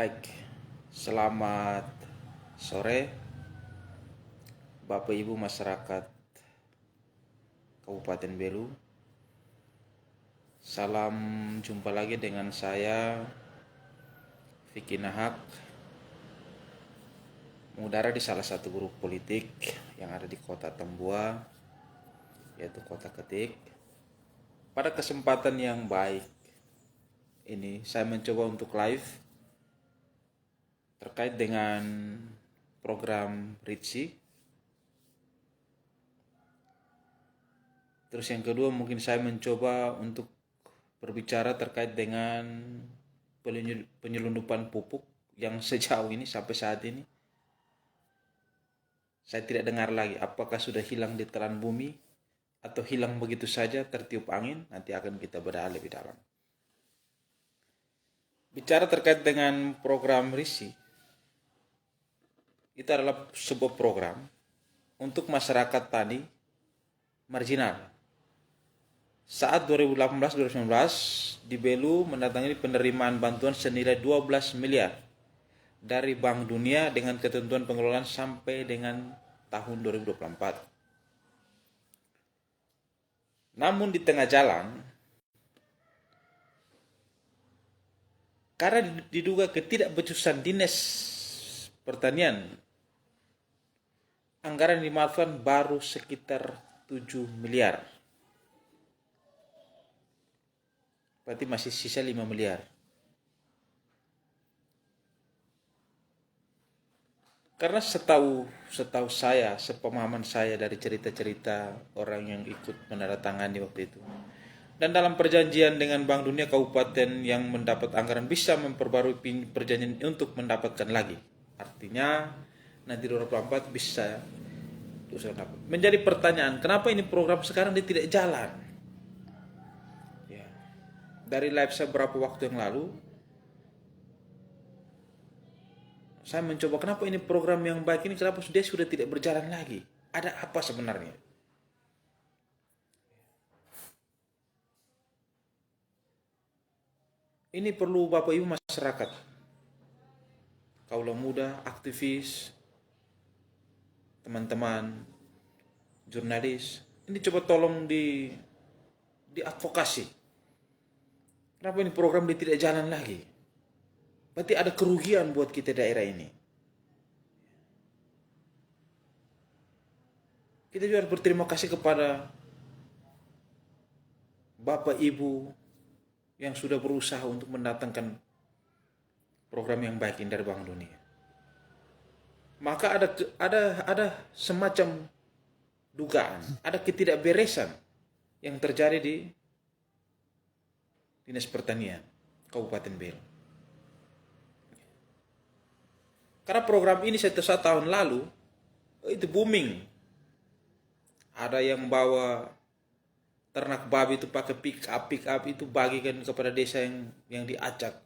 Baik, selamat sore Bapak Ibu masyarakat Kabupaten Belu. Salam jumpa lagi dengan saya Vicky Nahak, mengudara di salah satu grup politik yang ada di Kota Tambua, yaitu Kota Ketik. Pada kesempatan yang baik ini saya mencoba untuk live terkait dengan program Ritsi. Terus yang kedua mungkin saya mencoba untuk berbicara terkait dengan penyelundupan pupuk yang sejauh ini sampai saat ini saya tidak dengar lagi. Apakah sudah hilang di telan bumi atau hilang begitu saja tertiup angin? Nanti akan kita bedah lebih dalam. Bicara terkait dengan program RISI, itu adalah sebuah program untuk masyarakat tani marginal. Saat 2018-2019 di Belu mendatangi penerimaan bantuan senilai 12 miliar dari Bank Dunia dengan ketentuan pengelolaan sampai dengan tahun 2024. Namun di tengah jalan, karena diduga ketidakbecusan Dinas Pertanian, anggaran yang dimaafkan baru sekitar 7 miliar. Berarti masih sisa 5 miliar. Karena setahu saya, sepemahaman saya dari cerita-cerita orang yang ikut menandatangani waktu itu, dan dalam perjanjian dengan Bank Dunia, kabupaten yang mendapat anggaran bisa memperbarui perjanjian untuk mendapatkan lagi. Artinya nanti 2024 bisa. Menjadi pertanyaan, kenapa ini program sekarang dia tidak jalan? Ya. Dari live saya beberapa waktu yang lalu, saya mencoba kenapa ini program yang baik ini kenapa dia sudah tidak berjalan lagi? Ada apa sebenarnya? Ini perlu Bapak Ibu masyarakat, kaula muda, aktivis, teman-teman, jurnalis, ini coba tolong diadvokasi. Kenapa ini program dia tidak jalan lagi? Berarti ada kerugian buat kita daerah ini. Kita juga harus berterima kasih kepada Bapak Ibu yang sudah berusaha untuk mendatangkan program yang baik ini dari Bank Dunia. Maka ada semacam dugaan, ada ketidakberesan yang terjadi di Dinas Pertanian Kabupaten Belu. Karena program ini satu tahun lalu itu booming. Ada yang bawa ternak babi itu pakai pick up itu bagikan kepada desa yang diacak.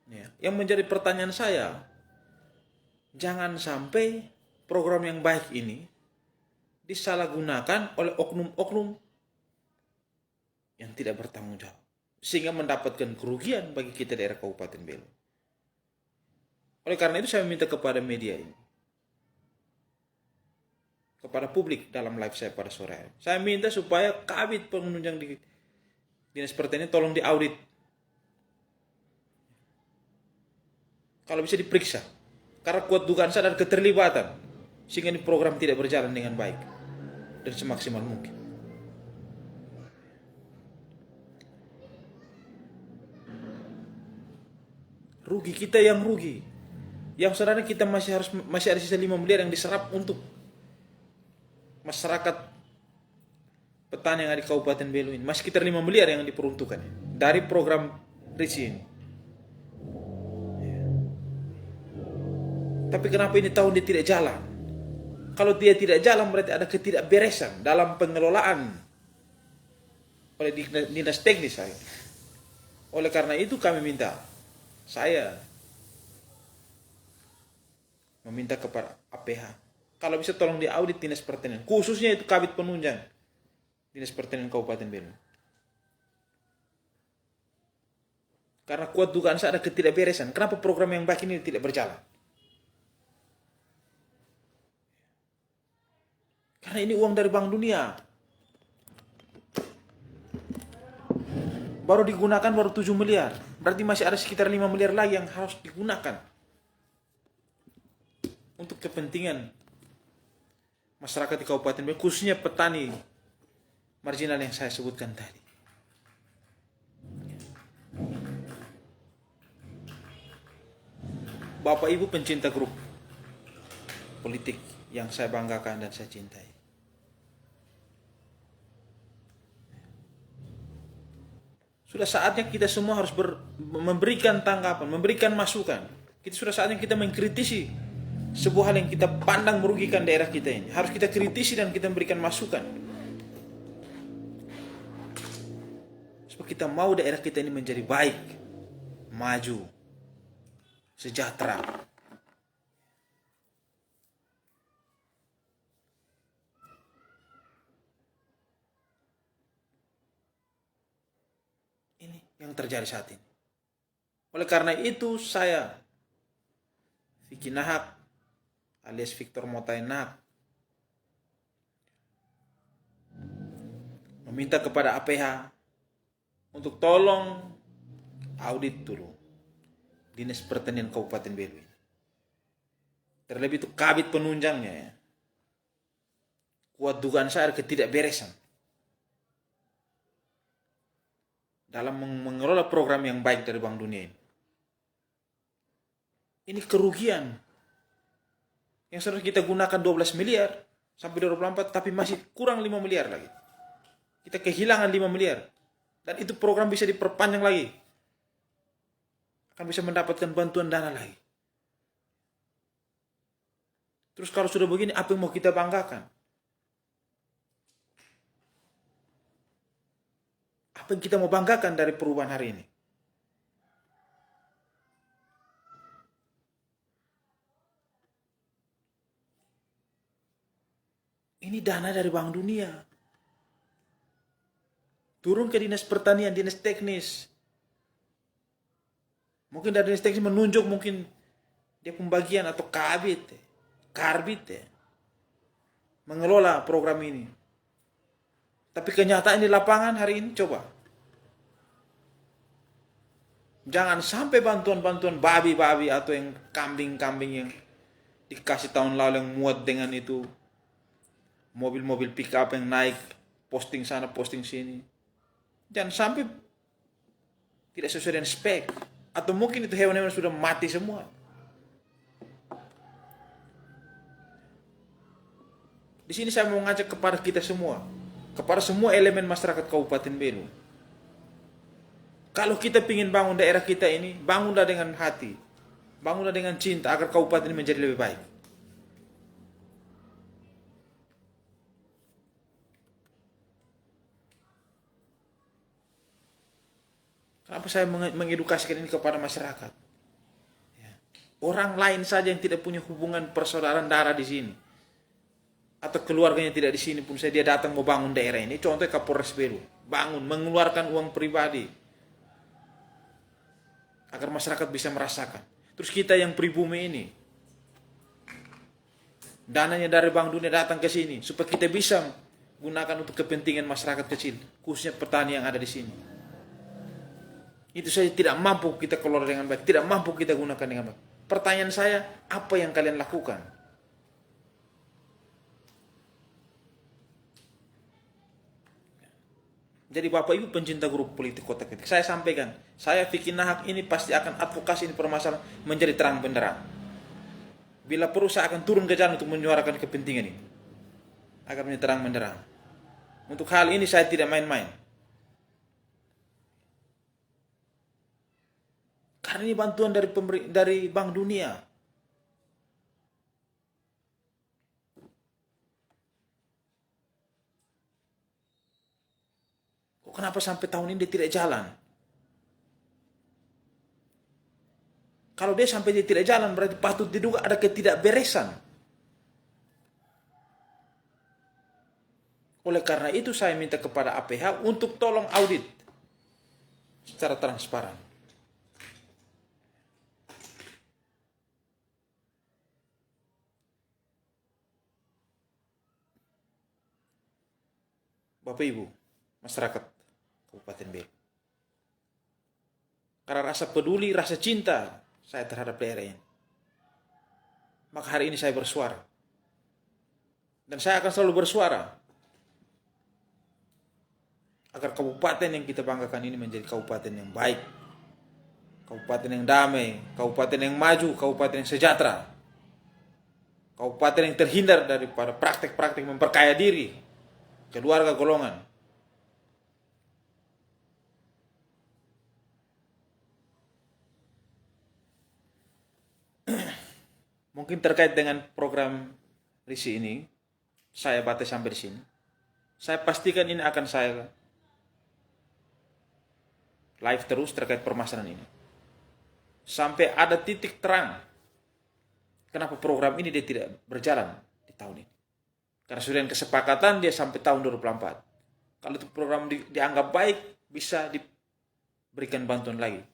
Ya. Yang menjadi pertanyaan saya, jangan sampai program yang baik ini disalahgunakan oleh oknum-oknum yang tidak bertanggung jawab, sehingga mendapatkan kerugian bagi kita daerah Kabupaten Belu. Oleh karena itu saya minta kepada media ini, kepada publik dalam live saya pada sore hari, saya minta supaya kabit penunjang di Dinas Pertanian tolong diaudit. Kalau bisa diperiksa, karena kuat dugaan saya ada keterlibatan, sehingga ini program tidak berjalan dengan baik dan semaksimal mungkin. Rugi kita yang rugi. Yang sebenarnya kita masih ada sisa 5 miliar yang diserap untuk masyarakat petani yang ada di Kabupaten Belu ini. Masih sekitar 5 miliar yang diperuntukkan dari program RISI ini. Tapi kenapa ini tahun dia tidak jalan? Kalau dia tidak jalan berarti ada ketidakberesan dalam pengelolaan oleh dinas teknis saya. Oleh karena itu saya meminta kepada APH, kalau bisa tolong diaudit Dinas Pertanian, khususnya itu kabit penunjang Dinas Pertanian Kabupaten Belu. Karena kuat dugaan saya ada ketidakberesan. Kenapa program yang baik ini tidak berjalan? Karena ini uang dari Bank Dunia. Baru digunakan baru 7 miliar. Berarti masih ada sekitar 5 miliar lagi yang harus digunakan untuk kepentingan masyarakat di Kabupaten Belu, khususnya petani marginal yang saya sebutkan tadi. Bapak Ibu pencinta grup politik yang saya banggakan dan saya cintai. Sudah saatnya kita semua harus memberikan tanggapan, memberikan masukan. Sudah saatnya kita mengkritisi sebuah hal yang kita pandang merugikan daerah kita ini. Harus kita kritisi dan kita memberikan masukan. Supaya kita mau daerah kita ini menjadi baik, maju, sejahtera. Ini yang terjadi saat ini. Oleh karena itu saya, Vicky Nahak alias Victor Motai Nahak, meminta kepada APH untuk tolong audit dulu Dinas Pertanian Kabupaten Belu. Terlebih itu kabit penunjangnya ya. Kuat dugaan saya ketidakberesan dalam mengelola program yang baik dari Bank Dunia ini. Ini kerugian yang seharusnya kita gunakan 12 miliar sampai 2024, tapi masih kurang 5 miliar lagi. Kita kehilangan 5 miliar. Dan itu program bisa diperpanjang lagi. Akan bisa mendapatkan bantuan dana lagi. Terus kalau sudah begini, apa yang mau kita banggakan? Apa yang kita mau banggakan dari perubahan hari ini? Ini dana dari Bank Dunia. Turun ke Dinas Pertanian, Dinas Teknis. Mungkin dari Dinas Teknis menunjuk mungkin dia pembagian atau kabit, karbit mengelola program ini. Tapi kenyataan di lapangan hari ini coba. Jangan sampai bantuan-bantuan babi-babi atau yang kambing-kambing yang dikasih tahun lalu yang muat dengan itu mobil-mobil pick up yang naik posting sana posting sini. Jangan sampai tidak sesuai dengan spek. Atau mungkin itu hewan-hewan sudah mati semua. Di sini saya mau ngajak kepada kita semua, kepada semua elemen masyarakat Kabupaten Belu. Kalau kita ingin bangun daerah kita ini, bangunlah dengan hati, bangunlah dengan cinta agar kabupaten ini menjadi lebih baik. Kenapa saya mengedukasikan ini kepada masyarakat? Ya. Orang lain saja yang tidak punya hubungan persaudaraan darah di sini, atau keluarganya tidak di sini pun, dia datang mau bangun daerah ini. Contohnya Kapolres Belu, bangun, mengeluarkan uang pribadi agar masyarakat bisa merasakan. Terus kita yang pribumi ini, dananya dari Bank Dunia datang ke sini supaya kita bisa gunakan untuk kepentingan masyarakat kecil, khususnya petani yang ada di sini. Itu saja tidak mampu kita kelola dengan baik, tidak mampu kita gunakan dengan baik. Pertanyaan saya, apa yang kalian lakukan? Jadi Bapak Ibu pencinta grup politik Kota Ketik, saya sampaikan, saya Vicky Nahak ini pasti akan advokasi ini permasalahan menjadi terang benderang. Bila perlu saya akan turun ke jalan untuk menyuarakan kepentingan ini agar menjadi terang benderang. Untuk hal ini saya tidak main-main. Karena ini bantuan dari Bank Dunia. Kok kenapa sampai tahun ini dia tidak jalan? Kalau dia sampai dia tidak jalan, berarti patut diduga ada ketidakberesan. Oleh karena itu saya minta kepada APH untuk tolong audit secara transparan. Bapak Ibu, masyarakat Kabupaten Belu. Karena rasa peduli, rasa cinta saya terhadap daerah ini, maka hari ini saya bersuara. Dan saya akan selalu bersuara agar kabupaten yang kita banggakan ini menjadi kabupaten yang baik, kabupaten yang damai, kabupaten yang maju, kabupaten yang sejahtera, kabupaten yang terhindar daripada praktek-praktek memperkaya diri, keluarga golongan. Mungkin terkait dengan program RISI ini, saya batas sampai di sini. Saya pastikan ini akan saya live terus terkait permasalahan ini. Sampai ada titik terang kenapa program ini dia tidak berjalan di tahun ini. Karena sudah kesepakatan dia sampai tahun 2024. Kalau itu program dianggap baik, bisa diberikan bantuan lagi.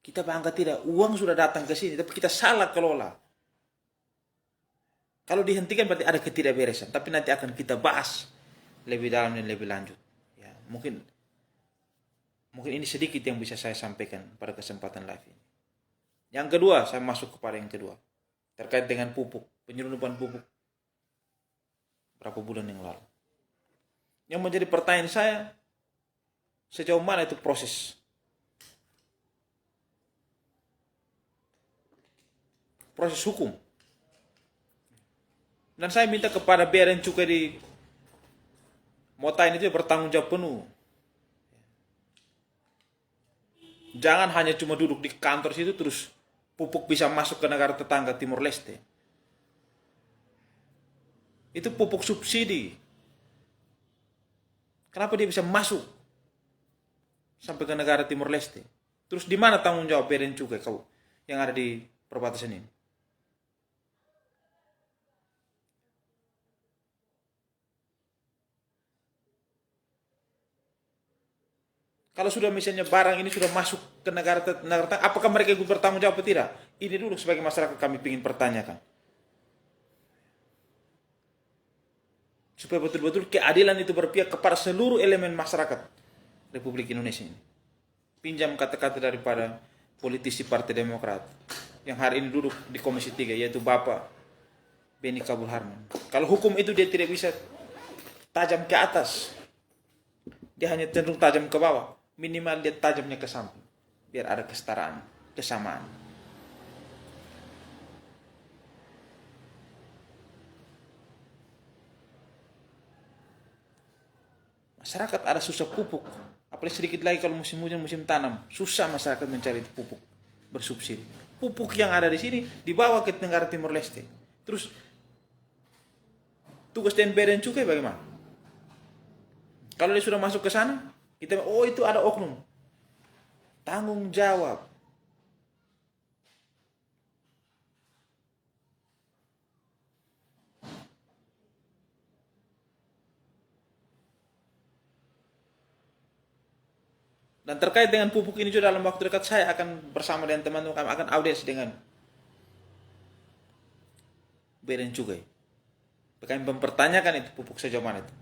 Kita bangga tidak, uang sudah datang ke sini, tapi kita salah kelola. Kalau dihentikan berarti ada ketidakberesan, tapi nanti akan kita bahas lebih dalam dan lebih lanjut. Ya, mungkin ini sedikit yang bisa saya sampaikan pada kesempatan live ini. Yang kedua, saya masuk kepada yang kedua. Terkait dengan pupuk, penyelundupan pupuk. Berapa bulan yang lalu. Yang menjadi pertanyaan saya, sejauh mana itu proses hukum. Dan saya minta kepada Bea dan Cukai di Motain itu bertanggung jawab penuh. Jangan hanya cuma duduk di kantor situ terus pupuk bisa masuk ke negara tetangga Timur Leste. Itu pupuk subsidi. Kenapa dia bisa masuk sampai ke negara Timur Leste? Terus di mana tanggung jawab Bea dan Cukai kau yang ada di perbatasan ini? Kalau sudah misalnya barang ini sudah masuk ke negara apakah mereka ikut bertanggung jawab atau tidak? Ini dulu sebagai masyarakat kami ingin pertanyakan. Supaya betul-betul keadilan itu berpihak kepada seluruh elemen masyarakat Republik Indonesia ini. Pinjam kata-kata daripada politisi Partai Demokrat yang hari ini duduk di Komisi 3, yaitu Bapak Beni Kabul Harman. Kalau hukum itu dia tidak bisa tajam ke atas, dia hanya cenderung tajam ke bawah. Minimal dia tajamnya ke samping, biar ada kesetaraan, kesamaan. Masyarakat ada susah pupuk, apalagi sedikit lagi kalau musim hujan, musim tanam, susah masyarakat mencari pupuk bersubsidi. Pupuk yang ada di sini dibawa ke negara Timur Leste. Terus tugas Bea dan Cukai bagaimana? Kalau dia sudah masuk ke sana, kita itu ada oknum. Tanggung jawab. Dan terkait dengan pupuk ini juga dalam waktu dekat saya akan bersama dengan teman-teman kami akan audiens dengan Bea dan Cukai. Kami mempertanyakan itu pupuk sejauh mana itu.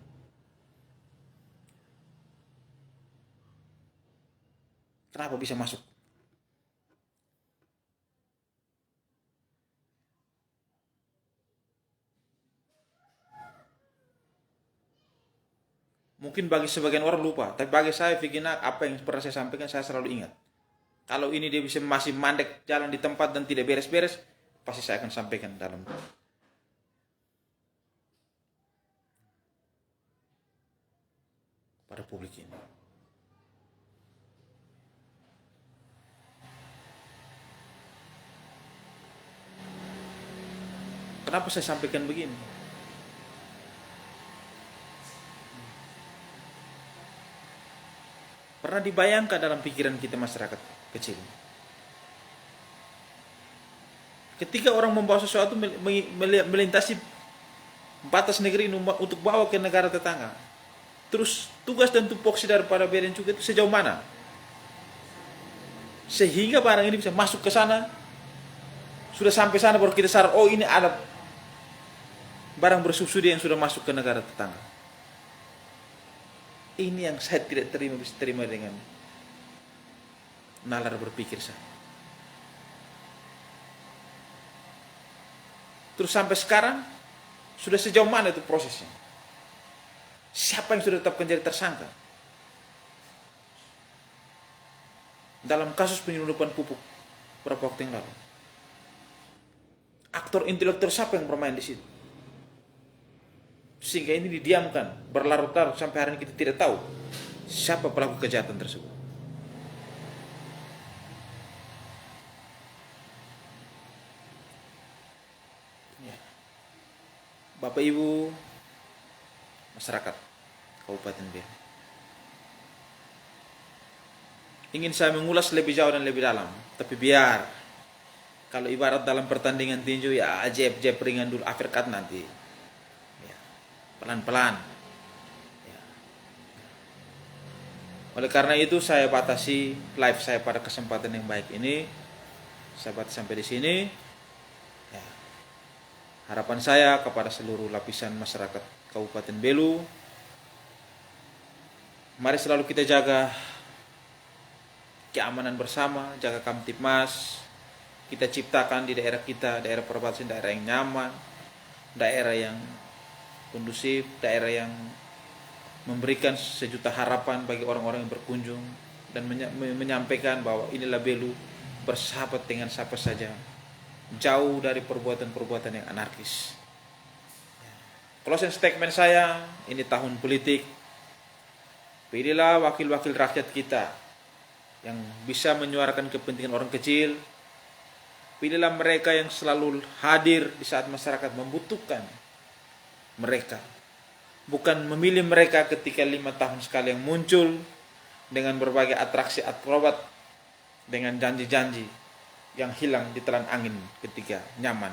Kenapa bisa masuk? Mungkin bagi sebagian orang lupa, tapi bagi saya Vigina, apa yang pernah saya sampaikan saya selalu ingat. Kalau ini dia bisa masih mandek jalan di tempat dan tidak beres-beres, pasti saya akan sampaikan dalam pada publik ini. Kenapa saya sampaikan begini? Pernah dibayangkan dalam pikiran kita masyarakat kecil. Ketika orang membawa sesuatu melintasi batas negeri ini untuk bawa ke negara tetangga, terus tugas dan tupoksi daripada Bea dan Cukai itu sejauh mana? Sehingga barang ini bisa masuk ke sana, sudah sampai sana baru kita sadar, oh ini ada barang bersubsidi yang sudah masuk ke negara tetangga. Ini yang saya tidak bisa terima dengan nalar berpikir saya. Terus sampai sekarang sudah sejauh mana itu prosesnya? Siapa yang sudah ditetapkan jadi tersangka dalam kasus penyelundupan pupuk beberapa waktu yang lalu? Aktor intelektual siapa yang bermain di situ? Sehingga ini didiamkan berlarut-larut sampai hari ini kita tidak tahu siapa pelaku kejahatan tersebut. Bapak Ibu masyarakat Kabupaten Belu, ingin saya mengulas lebih jauh dan lebih dalam, tapi biar kalau ibarat dalam pertandingan tinju ya jab ringan dulu, uppercut nanti ya, pelan-pelan ya. Oleh karena itu saya batasi live saya pada kesempatan yang baik ini, saya batasi sampai di sini. Harapan saya kepada seluruh lapisan masyarakat Kabupaten Belu, mari selalu kita jaga keamanan bersama, jaga Kamtipmas. Kita ciptakan di daerah kita, daerah perbatasan, daerah yang nyaman, daerah yang kondusif, daerah yang memberikan sejuta harapan bagi orang-orang yang berkunjung, dan menyampaikan bahwa inilah Belu bersahabat dengan siapa saja, jauh dari perbuatan-perbuatan yang anarkis. Closing statement saya, ini tahun politik. Pilihlah wakil-wakil rakyat kita yang bisa menyuarakan kepentingan orang kecil. Pilihlah mereka yang selalu hadir di saat masyarakat membutuhkan mereka. Bukan memilih mereka ketika 5 tahun sekali yang muncul dengan berbagai atraksi akrobat, dengan janji-janji yang hilang ditelan angin ketika nyaman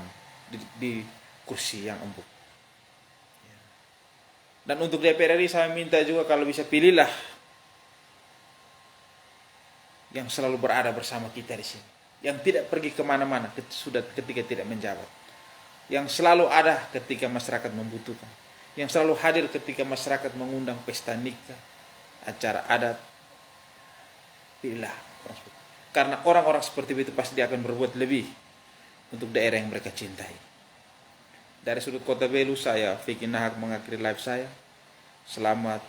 di kursi yang empuk. Dan untuk DPR RI saya minta juga kalau bisa pilihlah yang selalu berada bersama kita di sini, yang tidak pergi kemana-mana sudah ketika tidak menjabat, yang selalu ada ketika masyarakat membutuhkan, yang selalu hadir ketika masyarakat mengundang pesta nikah, acara adat. Pilihlah. Karena orang-orang seperti itu pasti akan berbuat lebih untuk daerah yang mereka cintai. Dari sudut kota Belu, saya Vicky Nahak mengakhiri live saya. Selamat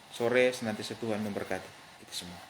sore, senantiasa Tuhan memberkati kita semua.